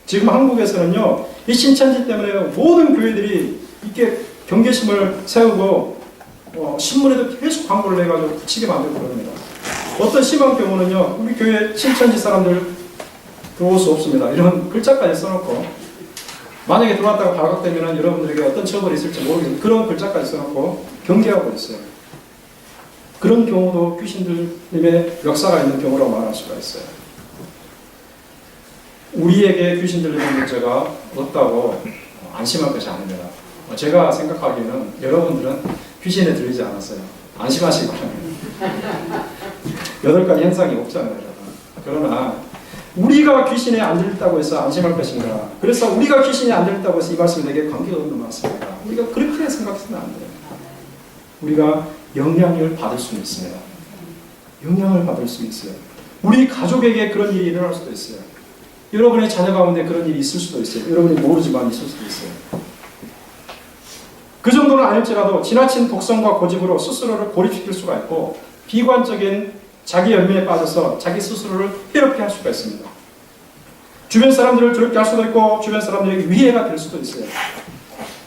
지금 한국에서는요, 이 신천지 때문에 모든 교회들이 이렇게 경계심을 세우고 신문에도 계속 광고를 해가지고 붙이게 만들고 그럽니다. 어떤 심한 경우는요, 우리 교회 신천지 사람들 들어올 수 없습니다. 이런 글자까지 써놓고 만약에 들어왔다가 발각되면 여러분들에게 어떤 처벌이 있을지 모르겠는데 그런 글자까지 써놓고 경계하고 있어요. 그런 경우도 귀신들님의 역사가 있는 경우라고 말할 수가 있어요. 우리에게 귀신 들리는 문제가 없다고 안심할 것이 아닙니다. 제가 생각하기에는 여러분들은 귀신에 들리지 않았어요. 안심하시기 바랍니다. 8가지 현상이 없잖아요. 그러나 우리가 귀신에 안 들렸다고 해서 안심할 것인가? 그래서 우리가 귀신에 안 들렸다고 해서 이 말씀이 되게 관계가 없는 말씀입니다. 우리가 그렇게 생각해서는 안 돼요. 우리가 영향을 받을 수는 있습니다. 영향을 받을 수 있어요. 우리 가족에게 그런 일이 일어날 수도 있어요. 여러분의 자녀 가운데 그런 일이 있을 수도 있어요. 여러분이 모르지만 있을 수도 있어요. 그 정도는 아닐지라도 지나친 독성과 고집으로 스스로를 고립시킬 수가 있고 비관적인 자기 열매에 빠져서 자기 스스로를 해롭게 할 수가 있습니다. 주변 사람들을 두렵게 할 수도 있고 주변 사람들에게 위해가 될 수도 있어요.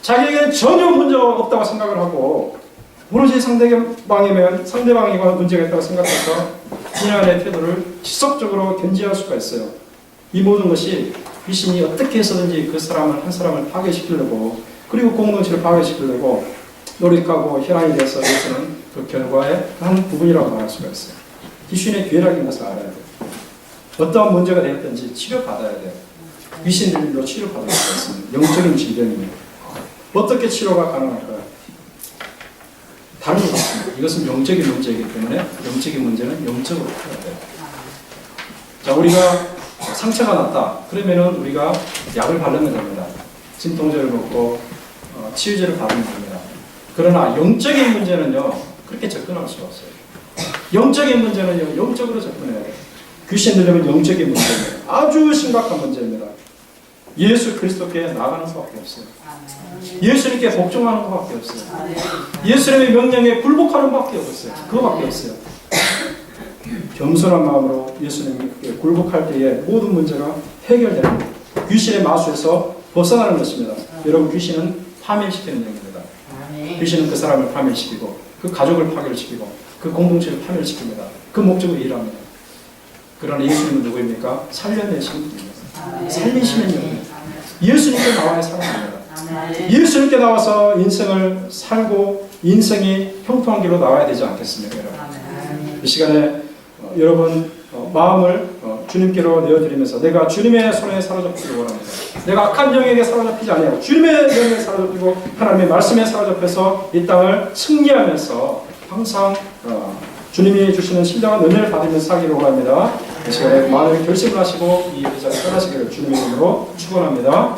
자기에게 전혀 문제가 없다고 생각을 하고 오로지 상대방이 문제가 있다고 생각해서 비난의 태도를 지속적으로 견지할 수가 있어요. 이 모든 것이 귀신이 어떻게 해서든지 그 사람을 한 사람을 파괴시키려고 그리고 공동체를 파괴시키려고 노력하고 혈안이 돼서 여기서는 그 결과의 한 부분이라고 말할 수가 있어요. 귀신의 괴락인 것을 알아야 돼요. 어떠한 문제가 되었든지 치료받아야 돼요. 귀신들로 치료받을 수가 있습니다. 영적인 질병입니다. 어떻게 치료가 가능할까요? 다른 것 같습니다. 이것은 영적인 문제이기 때문에 영적인 문제는 영적으로 풀어야 돼요. 자, 우리가 상처가 났다. 그러면은 우리가 약을 바르면 됩니다. 진통제를 먹고 치유제를 바르면 됩니다. 그러나 영적인 문제는요, 그렇게 접근할 수가 없어요. 영적인 문제는요, 영적으로 접근해야 돼요. 귀신 들리면 영적인 문제입니다. 아주 심각한 문제입니다. 예수 그리스도께 나가는 수밖에 없어요. 예수님께 복종하는 것밖에 없어요. 예수님의 명령에 굴복하는 것밖에 없어요. 그거밖에 없어요. 겸손한 마음으로 예수님께 굴복할 때에 모든 문제가 해결되는 귀신의 마수에서 벗어나는 것입니다. 여러분, 귀신은 파멸시키는 영입니다. 귀신은 그 사람을 파멸시키고 그 가족을 파멸시키고 그 공동체를 파멸시킵니다. 그 목적으로 일합니다. 그러나 예수님은 누구입니까? 살려내시는 분입니다. 살리시는 영입니다. 예수님께 나와야 살아납니다. 예수님께 나와서 인생을 살고 인생이 형통한 길로 나와야 되지 않겠습니까? 여러분? 이 시간에 여러분 마음을 주님께로 내어드리면서 내가 주님의 손에 사로잡히기를 원합니다. 내가 악한 영에게 사로잡히지 아니하고 주님의 영에 사로잡히고 하나님의 말씀에 사로잡혀서 이 땅을 승리하면서 항상 주님이 주시는 신령한 은혜를 받으면서 살기를 원합니다. 이 시간에 마음의 결심을 하시고 이 자리를 떠나시기를 주님의 이름으로 축원합니다.